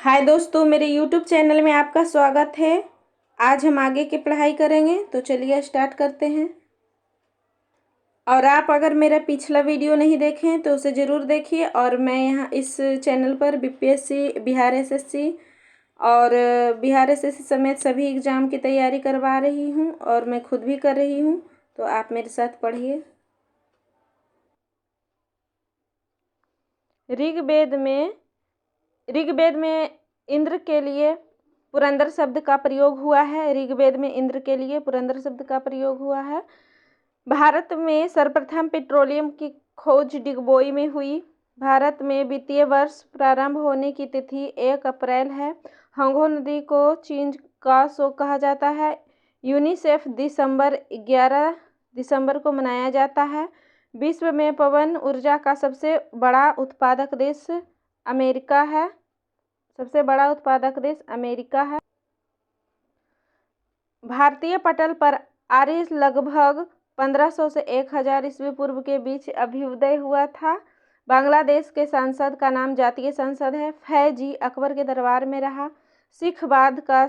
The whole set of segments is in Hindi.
हाय दोस्तों, मेरे YouTube चैनल में आपका स्वागत है। आज हम आगे की पढ़ाई करेंगे, तो चलिए स्टार्ट करते हैं। और आप अगर मेरा पिछला वीडियो नहीं देखें तो उसे ज़रूर देखिए। और मैं यहाँ इस चैनल पर बीपीएससी, बिहार एसएससी और बिहार एसएससी समेत सभी एग्ज़ाम की तैयारी करवा रही हूँ और मैं खुद भी कर रही हूँ, तो आप मेरे साथ पढ़िए। ऋग्वेद में इंद्र के लिए पुरंदर शब्द का प्रयोग हुआ है। ऋग्वेद में इंद्र के लिए पुरंदर शब्द का प्रयोग हुआ है। भारत में सर्वप्रथम पेट्रोलियम की खोज डिगबोई में हुई। भारत में वित्तीय वर्ष प्रारंभ होने की तिथि 1 अप्रैल है। हंगो नदी को चीन का शोक कहा जाता है। यूनिसेफ 11 दिसंबर को मनाया जाता है। विश्व में पवन ऊर्जा का सबसे बड़ा उत्पादक देश अमेरिका है। भारतीय पटल पर आर्य लगभग 1500 से 1000 ईस्वी पूर्व के बीच अभ्युदय हुआ था। बांग्लादेश के संसद का नाम जातीय संसद है। फैजी अकबर के दरबार में रहा। सिखवाद का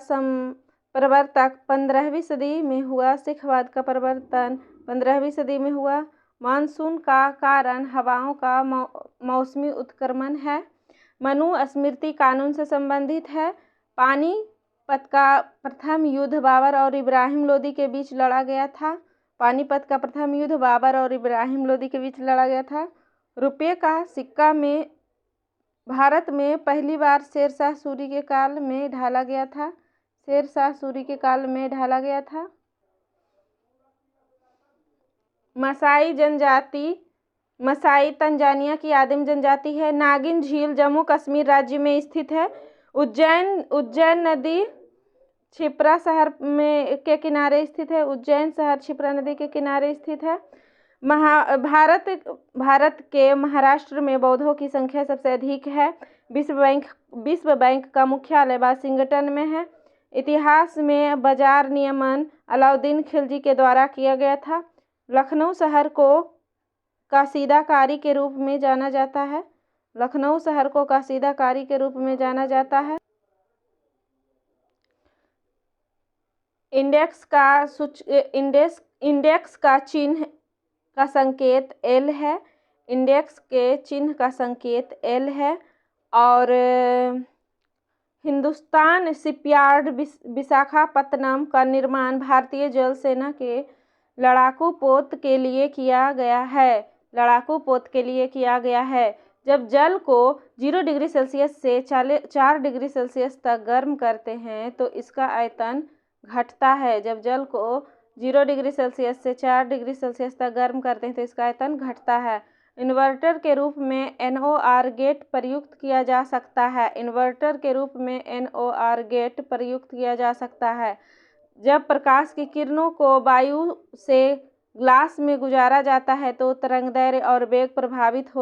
प्रवर्तक 15वीं सदी में हुआ। मानसून का कारण हवाओं का मौसमी उत्क्रमण है। मनुस्मृति कानून से संबंधित है। पानीपत का प्रथम युद्ध बाबर और इब्राहिम लोदी के बीच लड़ा गया था। रुपये का सिक्का में भारत में पहली बार शेरशाह सूरी के काल में ढाला गया था। मसाई तंजानिया की आदिम जनजाति है। नागिन झील जम्मू कश्मीर राज्य में स्थित है। उज्जैन नदी क्षिप्रा शहर के किनारे स्थित है। उज्जैन शहर क्षिप्रा नदी के किनारे स्थित है। भारत के महाराष्ट्र में बौद्धों की संख्या सबसे अधिक है। विश्व बैंक का मुख्यालय वाशिंगटन में है। इतिहास में बाजार नियमन अलाउद्दीन खिलजी के द्वारा किया गया था। लखनऊ शहर को कसीदाकारी के रूप में जाना जाता है। इंडेक्स का चिन्ह का संकेत एल है। और हिंदुस्तान शिपयार्ड विशाखापत्तनम का निर्माण भारतीय जल सेना के लड़ाकू पोत के लिए किया गया है। जब जल को 0 डिग्री सेल्सियस से 4 डिग्री सेल्सियस तक गर्म करते हैं तो इसका आयतन घटता है। इन्वर्टर के रूप में NOR गेट प्रयुक्त किया जा सकता है। जब प्रकाश की किरणों को वायु से ग्लास में गुजारा जाता है तो तरंगदैर्घ्य और वेग प्रभावित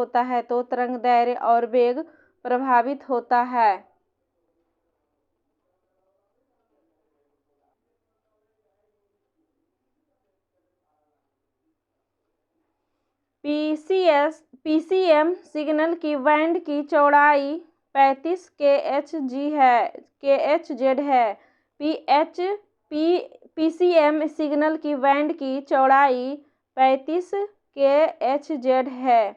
होता है। PCM सिग्नल की बैंड की चौड़ाई 35 kHz है। PCM सिग्नल की बैंड की चौड़ाई 35 kHz है।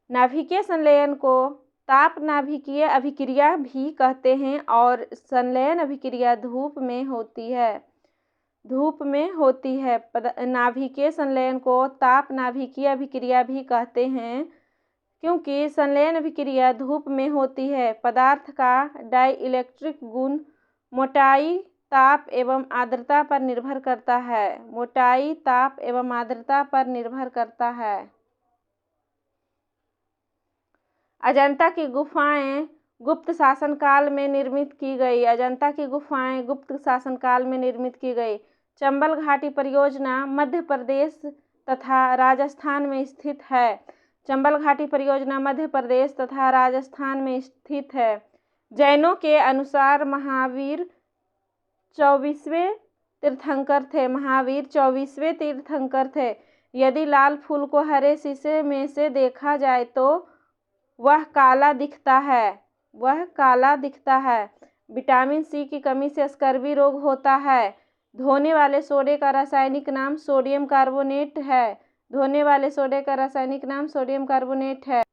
नाभिकीय संलयन को ताप नाभिकीय अभिक्रिया भी कहते हैं और संलयन अभिक्रिया धूप में होती है। नाभिकीय संलयन को ताप नाभिकीय अभिक्रिया भी कहते हैं क्योंकि संलयन अभिक्रिया धूप में होती है। पदार्थ का डाइइलेक्ट्रिक गुण मोटाई, ताप एवं आर्द्रता पर निर्भर करता है। अजंता की गुफाएं गुप्त शासन काल में निर्मित की गई। चंबल घाटी परियोजना मध्य प्रदेश तथा राजस्थान में स्थित है। जैनों के अनुसार महावीर 24वें तीर्थंकर थे। यदि लाल फूल को हरे शीशे में से देखा जाए तो वह काला दिखता है। वह काला दिखता है। विटामिन सी की कमी से स्कर्वी रोग होता है। धोने वाले सोडे का रासायनिक नाम सोडियम कार्बोनेट है। धोने वाले सोडे का रासायनिक नाम सोडियम कार्बोनेट है।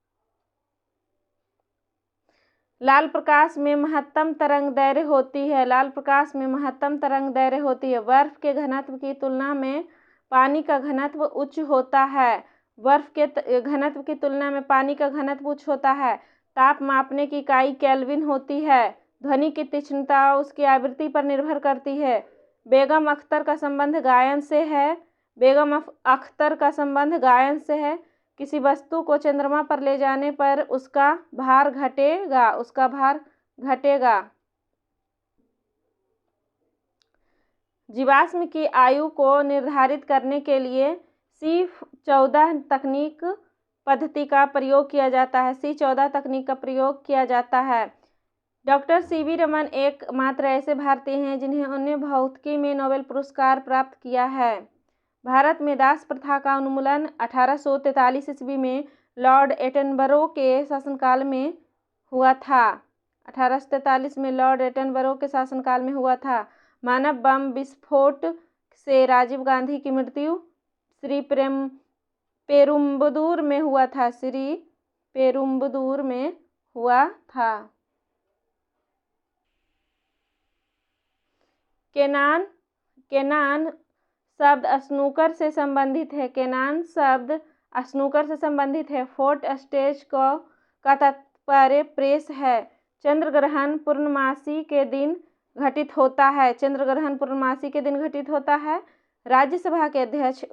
लाल प्रकाश में महत्तम तरंगदैर्घ्य होती है। लाल प्रकाश में महत्तम तरंगदैर्घ्य होती है। बर्फ के घनत्व की तुलना में पानी का घनत्व उच्च होता है। बर्फ के घनत्व की तुलना में पानी का घनत्व उच्च होता है। ताप मापने की इकाई केल्विन होती है। ध्वनि की तीक्ष्णता उसकी आवृत्ति पर निर्भर करती है। बेगम अख्तर का संबंध गायन से है। बेगम अख्तर का संबंध गायन से है। किसी वस्तु को चंद्रमा पर ले जाने पर उसका भार घटेगा। जीवाश्म की आयु को निर्धारित करने के लिए C14 तकनीक पद्धति का प्रयोग किया जाता है। C14 तकनीक का प्रयोग किया जाता है। Doctor C.V. रमन एकमात्र ऐसे भारतीय हैं जिन्होंने भौतिकी में नोबेल पुरस्कार प्राप्त किया है। भारत में दास प्रथा का उन्मूलन 1843 ईस्वी में लॉर्ड एटनबरो के शासनकाल में हुआ था। 1843 में लॉर्ड एटनबरो के शासनकाल में हुआ था। मानव बम विस्फोट से राजीव गांधी की मृत्यु श्री पेरुम्बदूर में हुआ था। श्री पेरुम्बदूर में हुआ था। केनान शब्द स्नूकर से संबंधित है। केनान शब्द स्नूकर से संबंधित है। फोर्ट स्टेज का तात्पर्य प्रेस है। चंद्र ग्रहण पूर्णमासी के दिन घटित होता है। चंद्र ग्रहण पूर्णमासी के दिन घटित होता है। राज्यसभा के अध्यक्ष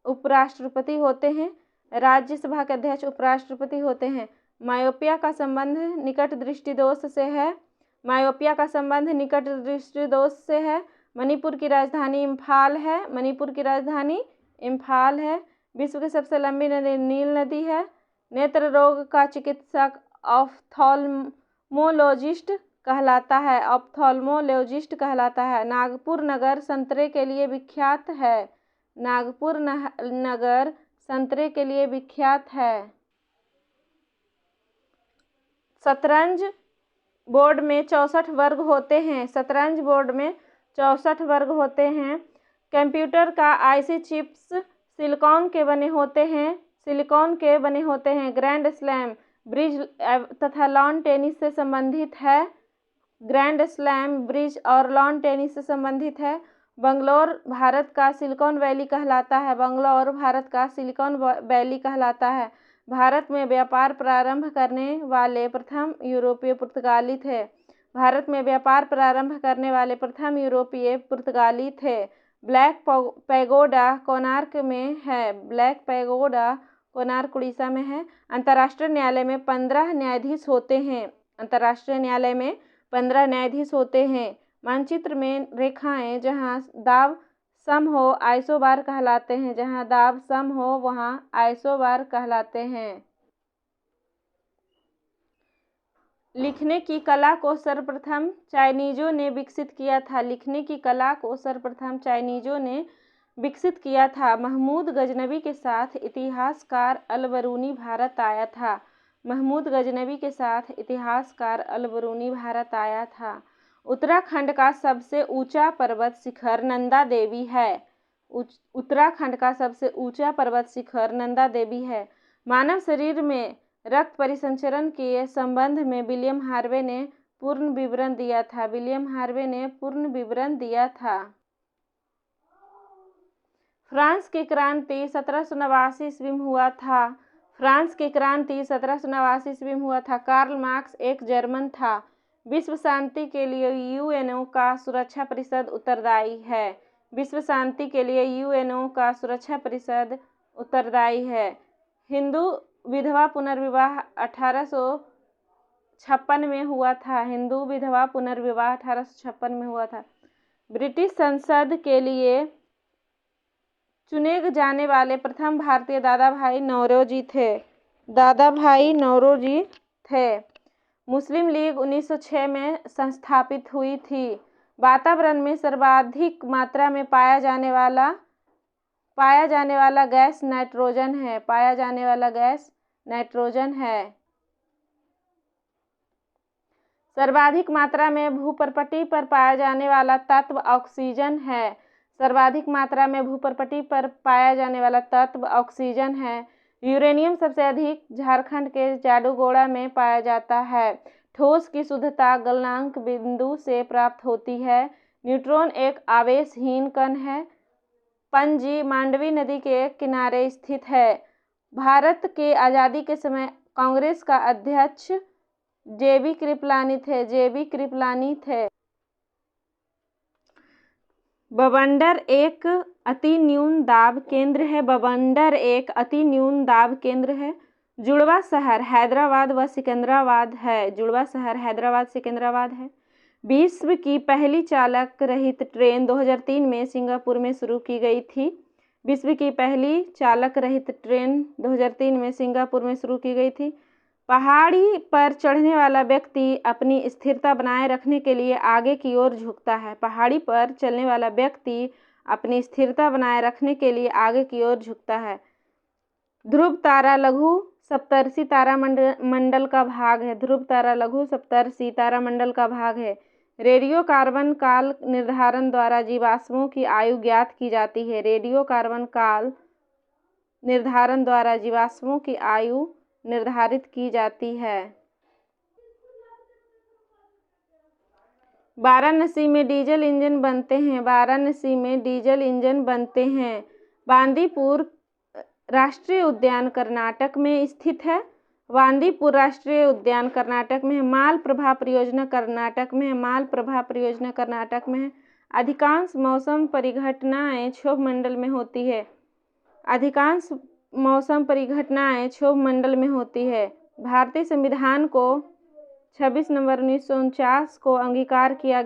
उपराष्ट्रपति होते हैं। राज्यसभा के अध्यक्ष उपराष्ट्रपति होते हैं। मायोपिया का संबंध निकट दृष्टि दोष से है। मायोपिया का संबंध निकट दृष्टि दोष से है। मणिपुर की राजधानी इम्फाल है। मणिपुर की राजधानी इम्फाल है। विश्व की सबसे लंबी नदी नील नदी है। नेत्र रोग का चिकित्सक ऑफ्थाल्मोलॉजिस्ट कहलाता है। ऑफ्थाल्मोलॉजिस्ट कहलाता है। नागपुर नगर संतरे के लिए विख्यात है। नागपुर नगर संतरे के लिए विख्यात है। शतरंज बोर्ड में 64 वर्ग होते हैं। शतरंज बोर्ड में 64 वर्ग होते हैं। कंप्यूटर का आईसी चिप्स सिलिकॉन के बने होते हैं। ग्रैंड स्लैम ब्रिज तथा लॉन टेनिस से संबंधित है। ग्रैंड स्लैम ब्रिज और लॉन टेनिस से संबंधित है। बंगलौर भारत का सिलिकॉन वैली कहलाता है। बंगलौर भारत का सिलिकॉन वैली कहलाता है। भारत में व्यापार प्रारंभ करने वाले प्रथम यूरोपीय पुर्तगाली थे। भारत में व्यापार प्रारंभ करने वाले प्रथम यूरोपीय पुर्तगाली थे। ब्लैक पैगोडा कोणार्क में है। ब्लैक पैगोडा कोणार्क उड़ीसा में है। अंतर्राष्ट्रीय न्यायालय में 15 न्यायाधीश होते हैं। अंतर्राष्ट्रीय न्यायालय में 15 न्यायाधीश होते हैं। मानचित्र में रेखाएं जहां दाब सम हो आइसोबार कहलाते हैं। जहां दाब सम हो वहां आइसोबार कहलाते हैं। लिखने की कला को सर्वप्रथम चाइनीजों ने विकसित किया था। लिखने की कला को सर्वप्रथम चाइनीजों ने विकसित किया था। महमूद गजनवी के साथ इतिहासकार अल-बरूनी भारत आया था। महमूद गजनवी के साथ इतिहासकार अल-बरूनी भारत आया था। उत्तराखंड का सबसे ऊंचा पर्वत शिखर नंदा देवी है। उत्तराखंड का सबसे ऊंचा पर्वत शिखर नंदा देवी है। मानव शरीर में रक्त परिसंचरण के संबंध में विलियम हार्वे ने पूर्ण विवरण दिया था। विलियम हार्वे ने पूर्ण विवरण दिया था। फ्रांस की क्रांति 1789 ईस्वी में हुआ था। फ्रांस की क्रांति 1789 ईस्वी में हुआ था। कार्ल मार्क्स एक जर्मन था। विश्व शांति के लिए यूएनओ का सुरक्षा परिषद उत्तरदायी है। विश्व शांति के लिए यूएनओ का सुरक्षा परिषद उत्तरदायी है। हिंदू विधवा पुनर्विवाह 1856 में हुआ था। हिंदू विधवा पुनर्विवाह 1856 में हुआ था। ब्रिटिश संसद के लिए चुने जाने वाले प्रथम भारतीय दादा भाई नौरोजी थे। मुस्लिम लीग 1906 में संस्थापित हुई थी। वातावरण में सर्वाधिक मात्रा में पाया जाने वाला गैस नाइट्रोजन है। पाया जाने वाला गैस नाइट्रोजन है। सर्वाधिक मात्रा में भूपर्पटी पर पाया जाने वाला तत्व ऑक्सीजन है। सर्वाधिक मात्रा में भूपर्पटी पर पाया जाने वाला तत्व ऑक्सीजन है। यूरेनियम सबसे अधिक झारखंड के जाडूगोड़ा में पाया जाता है। ठोस की शुद्धता गलनांक बिंदु से प्राप्त होती है। न्यूट्रॉन एक आवेशहीन कण है। पणजी मांडवी नदी के किनारे स्थित है। भारत के आज़ादी के समय कांग्रेस का अध्यक्ष जेबी कृपलानी थे। बवंडर एक अति न्यून दाब केंद्र है। जुड़वा शहर हैदराबाद व सिकंदराबाद है। विश्व की पहली चालक रहित ट्रेन 2003 में सिंगापुर में शुरू की गई थी। पहाड़ी पर चढ़ने वाला व्यक्ति अपनी स्थिरता बनाए रखने के लिए आगे की ओर झुकता है। ध्रुव तारा लघु सप्तर्षि तारामंडल का भाग है। रेडियो कार्बन काल निर्धारण द्वारा जीवाश्मों की आयु ज्ञात की जाती है। निर्धारित की जाती है। वाराणसी में डीजल इंजन बनते हैं। बांदीपुर राष्ट्रीय उद्यान कर्नाटक में स्थित है। मालप्रभा परियोजना कर्नाटक में है। अधिकांश मौसम परिघटनाएं क्षोभ मंडल में होती है। भारतीय संविधान को 26 नवंबर 1949 को अंगीकार किया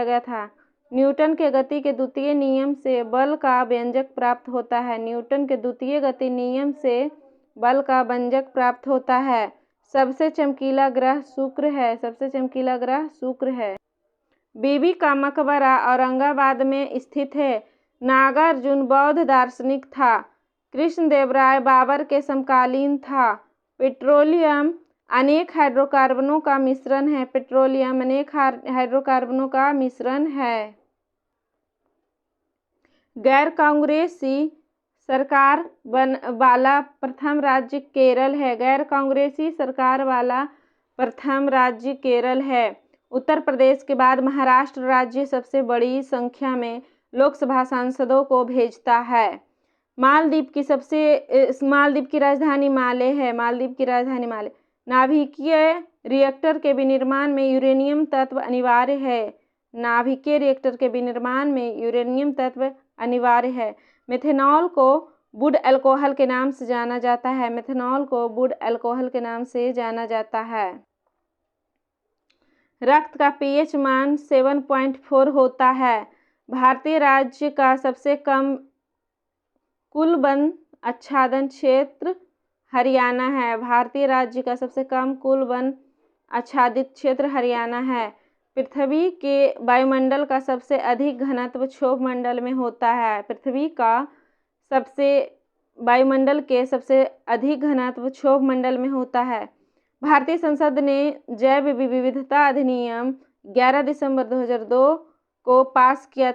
गया था। न्यूटन के गति के द्वितीय नियम से बल का व्यंजक प्राप्त होता है। सबसे चमकीला ग्रह शुक्र है। बीबी का मकबरा औरंगाबाद में स्थित है। नागार्जुन बौद्ध दार्शनिक था। कृष्णदेवराय बाबर के समकालीन था। पेट्रोलियम अनेक हाइड्रोकार्बनों का मिश्रण है। गैर कांग्रेसी सरकार वाला प्रथम राज्य केरल है। उत्तर प्रदेश के बाद महाराष्ट्र राज्य सबसे बड़ी संख्या में लोकसभा सांसदों को भेजता है। मालदीव की राजधानी माले है। नाभिकीय रिएक्टर के विनिर्माण में यूरेनियम तत्व अनिवार्य है। मेथनॉल को वुड अल्कोहल के नाम से जाना जाता है। रक्त का पीएच मान 7.4 होता है। भारतीय राज्य का सबसे कम कुल वन आच्छादन क्षेत्र हरियाणा है। पृथ्वी के वायुमंडल का सबसे अधिक घनत्व क्षोभ मंडल में होता है। भारतीय संसद ने जैव विविधता अधिनियम 11 दिसंबर 2002 को पास किया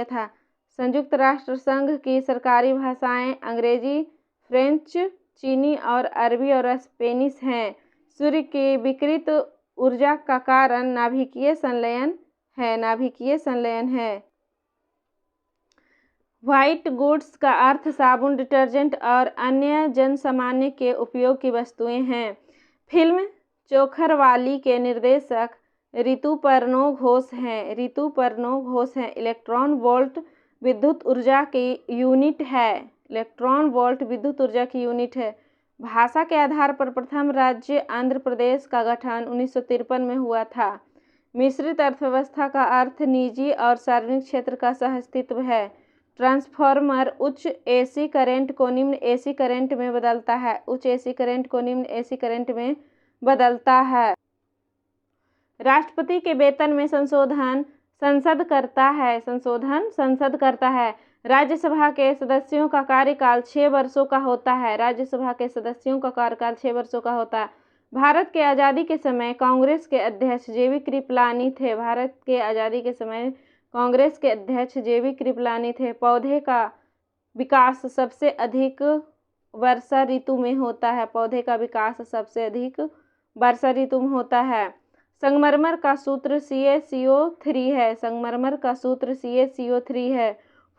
था। संयुक्त राष्ट्र संघ की सरकारी भाषाएं अंग्रेजी, फ्रेंच, चीनी और अरबी और स्पेनिश हैं। सूर्य की विकिरित ऊर्जा का कारण नाभिकीय संलयन है। व्हाइट गुड्स का अर्थ साबुन, डिटर्जेंट और अन्य जनसामान्य के उपयोग की वस्तुएं हैं। फिल्म चोखरवाली के निर्देशक ऋतुपर्नो घोष हैं। इलेक्ट्रॉन वोल्ट विद्युत ऊर्जा की यूनिट है। भाषा के आधार पर प्रथम राज्य आंध्र प्रदेश का गठन 1953 में हुआ था। मिश्रित अर्थव्यवस्था का अर्थ निजी और सार्वजनिक क्षेत्र का सह-अस्तित्व है। ट्रांसफार्मर उच्च एसी करंट को निम्न एसी करंट में बदलता है। राष्ट्रपति के वेतन में संशोधन संसद करता है। राज्यसभा के सदस्यों का कार्यकाल 6 वर्षों का होता है। राज्यसभा के सदस्यों का कार्यकाल 6 वर्षों का होता है। भारत के आज़ादी के समय कांग्रेस के अध्यक्ष जेवी कृपलानी थे। भारत के आज़ादी के समय कांग्रेस के अध्यक्ष जेवी कृपलानी थे। पौधे का विकास सबसे अधिक वर्षा ऋतु में होता है। पौधे का विकास सबसे अधिक वर्षा ऋतु में होता है। संगमरमर का सूत्र CaCO3 है। संगमरमर का सूत्र CaCO3 है।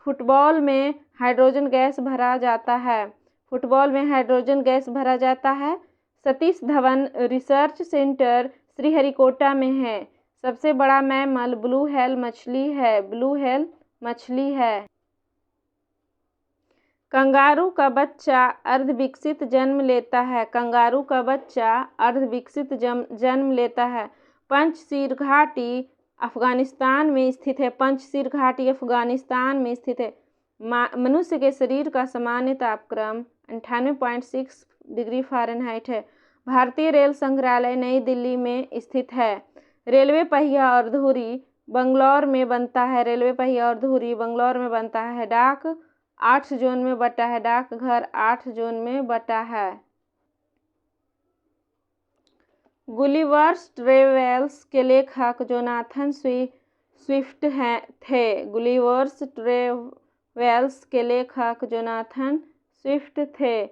फुटबॉल में हाइड्रोजन गैस भरा जाता है। फुटबॉल में हाइड्रोजन गैस भरा जाता है। सतीश धवन रिसर्च सेंटर श्रीहरिकोटा में है। सबसे बड़ा मैमल ब्लू व्हेल मछली है। ब्लू व्हेल मछली है। कंगारू का बच्चा अर्धविकसित जन्म लेता है। कंगारू का बच्चा अर्धविकसित जन्म लेता है। पंचशील घाटी अफगानिस्तान में स्थित है। पंचशील घाटी अफगानिस्तान में स्थित है। मनुष्य के शरीर का सामान्य तापक्रम 98.6 डिग्री फ़ारेनहाइट है। भारतीय रेल संग्रहालय नई दिल्ली में स्थित है। रेलवे पहिया और धुरी बंगलौर में बनता है। रेलवे पहिया और धुरी बंगलौर में बनता है। डाक 8 जोन में बटा है। डाकघर 8 जोन में बटा है। गुलिवर्स ट्रेवल्स के लेखक जोनाथन स्विफ्ट थे। गुलिवर्स ट्रेवल्स के लेखक जोनाथन स्विफ्ट थे।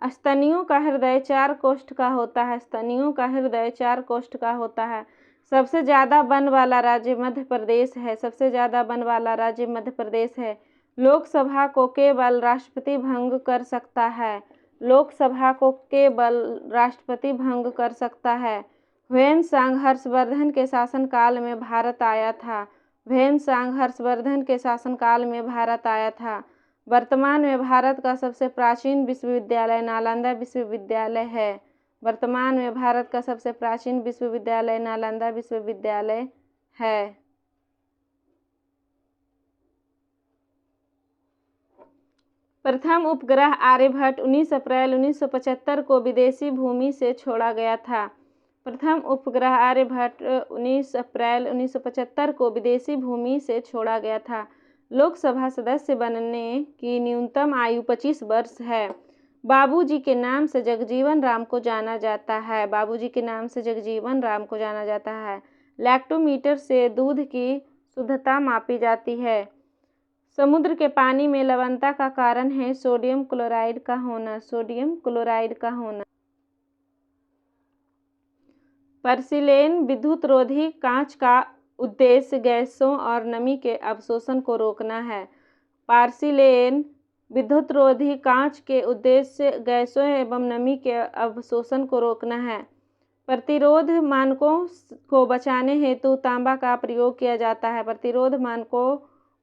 स्तनियों का हृदय 4 कोष्ठ का होता है। स्तनियों का हृदय 4 कोष्ठ का होता है। सबसे ज़्यादा वन वाला राज्य मध्य प्रदेश है। सबसे ज़्यादा वन वाला राज्य मध्य प्रदेश है। लोकसभा को केवल राष्ट्रपति भंग कर सकता है। लोकसभा को केवल राष्ट्रपति भंग कर सकता है। ह्वेनसांग हर्षवर्धन के शासनकाल में भारत आया था। ह्वेनसांग हर्षवर्धन के शासनकाल में भारत आया था। वर्तमान में भारत का सबसे प्राचीन विश्वविद्यालय नालंदा विश्वविद्यालय है। वर्तमान में भारत का सबसे प्राचीन विश्वविद्यालय नालंदा विश्वविद्यालय है। प्रथम उपग्रह आर्यभट्ट 19 अप्रैल 1975 को विदेशी भूमि से छोड़ा गया था। प्रथम उपग्रह आर्यभट्ट 19 अप्रैल 1975 को विदेशी भूमि से छोड़ा गया था। लोकसभा सदस्य बनने की न्यूनतम आयु 25 वर्ष है। बाबूजी के नाम से जगजीवन राम को जाना जाता है। बाबूजी के नाम से जगजीवन राम को जाना जाता है। लैक्टोमीटर से दूध की शुद्धता मापी जाती है। समुद्र के पानी में लवणता का कारण है सोडियम क्लोराइड का होना। सोडियम क्लोराइड का होना। पर्सिलेन विद्युतरोधी कांच का उद्देश्य गैसों और नमी के अवशोषण को रोकना है। पार्सिलेन विद्युतरोधी कांच के उद्देश्य गैसों एवं नमी के अवशोषण को रोकना है। प्रतिरोध मानकों को बचाने हेतु तांबा का प्रयोग किया जाता है। प्रतिरोध मानकों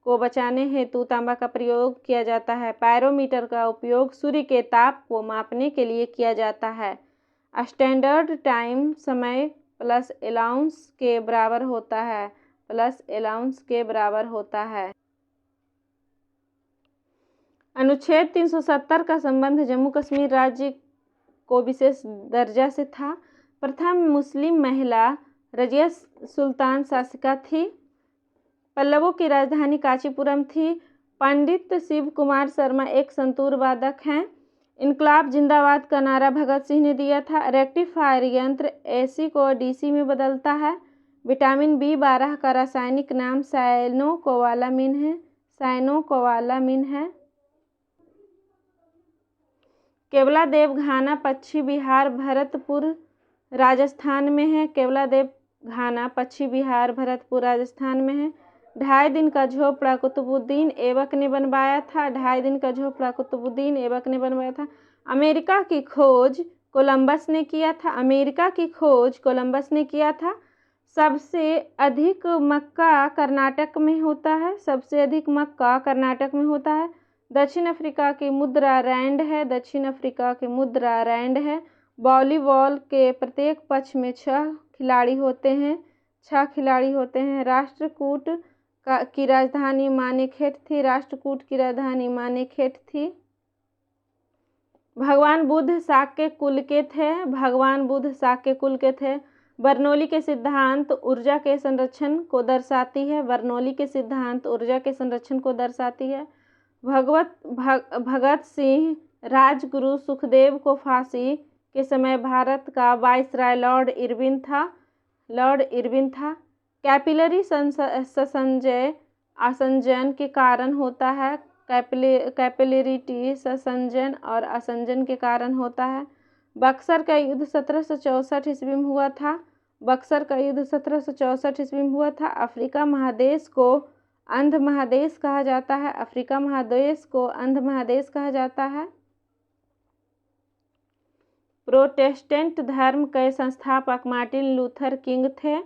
को बचाने हेतु तांबा का प्रयोग किया जाता है। पायरोमीटर का उपयोग सूर्य के ताप को मापने के लिए किया जाता है। स्टैंडर्ड टाइम समय प्लस अलाउंस के बराबर होता है। प्लस अलाउंस के बराबर होता है। अनुच्छेद 370 का संबंध जम्मू कश्मीर राज्य को विशेष दर्जा से था। प्रथम मुस्लिम महिला रजिया सुल्तान शासिका थी। पल्लवों की राजधानी कांचीपुरम थी। पंडित शिव कुमार शर्मा एक संतूर वादक हैं। इनकलाब जिंदाबाद का नारा भगत सिंह ने दिया था। रेक्टिफायर यंत्र AC को DC में बदलता है। विटामिन B12 का रासायनिक नाम साइनोकोबालामिन है। साइनोकोबालामिन है। केवलादेव घाना पश्चिम बिहार भरतपुर राजस्थान में है। केवलादेव घाना पश्चिम बिहार भरतपुर राजस्थान में है। 2.5 दिन का झोपड़ा कुतुबुद्दीन ऐबक ने बनवाया था। 2.5 दिन का झोपड़ा कुतुबुद्दीन ऐबक ने बनवाया था। अमेरिका की खोज कोलंबस ने किया था। अमेरिका की खोज कोलंबस ने किया था। सबसे अधिक मक्का कर्नाटक में होता है। सबसे अधिक मक्का कर्नाटक में होता है। दक्षिण अफ्रीका की मुद्रा रैंड है। दक्षिण अफ्रीका की मुद्रा रैंड है। वॉलीबॉल के प्रत्येक पक्ष में 6 खिलाड़ी होते हैं। 6 खिलाड़ी होते हैं। राष्ट्रकूट की राजधानी मानेकशॉ थी। राष्ट्रकूट की राजधानी मानेकशॉ थी। भगवान बुद्ध शाक्य कुल के थे। भगवान बुद्ध शाक्य कुल के थे। बर्नौली के सिद्धांत ऊर्जा के संरक्षण को दर्शाती है। बर्नौली के सिद्धांत ऊर्जा के संरक्षण को दर्शाती है। भगत सिंह राजगुरु सुखदेव को फांसी के समय भारत का वाइसराय लॉर्ड इरविन था। कैपिलरी आसंजन के कारण होता है। कैपिलरिटी संजन और आसंजन के कारण होता है। बक्सर का युद्ध 1764 ईस्वी में हुआ था। बक्सर का युद्ध 1764 ईस्वी में हुआ था। अफ्रीका महादेश को अंध महादेश कहा जाता है। अफ्रीका महादेश को अंध महादेश कहा जाता है। प्रोटेस्टेंट धर्म के संस्थापक मार्टिन लूथर किंग थे।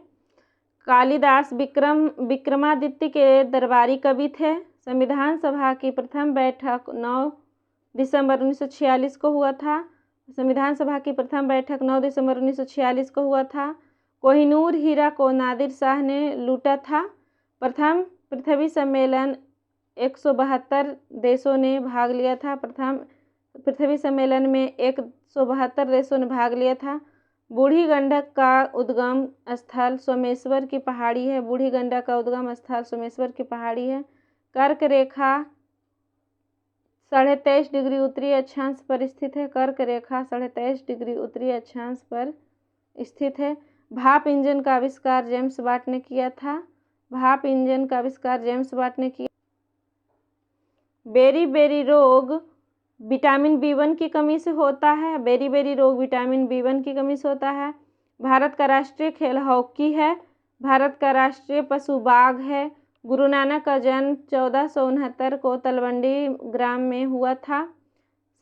कालिदास विक्रमादित्य के दरबारी कवि थे। संविधान सभा की प्रथम बैठक 9 दिसंबर 1946 को हुआ था। संविधान सभा की प्रथम बैठक 9 दिसंबर 1946 को हुआ था। कोहिनूर हीरा को नादिर शाह ने लूटा था। प्रथम पृथ्वी सम्मेलन 172 देशों ने भाग लिया था। प्रथम पृथ्वी सम्मेलन में 172 देशों ने भाग लिया था। बूढ़ी गंडक का उद्गम स्थल सोमेश्वर की पहाड़ी है। बूढ़ी गंडक का उद्गम स्थल सोमेश्वर की पहाड़ी है। कर्क रेखा 23.5 डिग्री उत्तरी अक्षांश पर स्थित है। कर्क रेखा 23.5 डिग्री उत्तरी अक्षांश पर स्थित है। भाप इंजन का आविष्कार जेम्स वाट ने किया था। भाप इंजन का आविष्कार जेम्स वाट ने किया। बेरी रोग विटामिन B1 की कमी से होता है। बेरी रोग विटामिन B1 की कमी से होता है। भारत का राष्ट्रीय खेल हॉकी है। भारत का राष्ट्रीय पशु बाघ है। गुरु नानक का जन्म 1469 को तलवंडी ग्राम में हुआ था।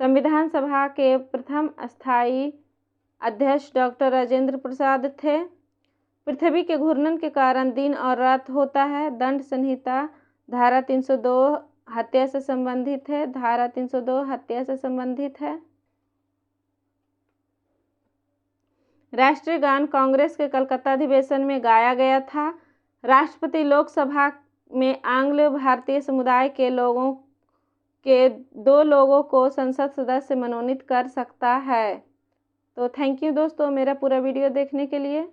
संविधान सभा के प्रथम अस्थायी अध्यक्ष डॉक्टर राजेंद्र प्रसाद थे। पृथ्वी के घूर्णन के कारण दिन और रात होता है। दंड संहिता धारा 302 हत्या से संबंधित है। धारा 302 हत्या से संबंधित है। राष्ट्रीय गान कांग्रेस के कलकत्ता अधिवेशन में गाया गया था। राष्ट्रपति लोकसभा में आंग्ल भारतीय समुदाय के 2 लोगों को संसद सदस्य मनोनीत कर सकता है। तो थैंक यू दोस्तों मेरा पूरा वीडियो देखने के लिए।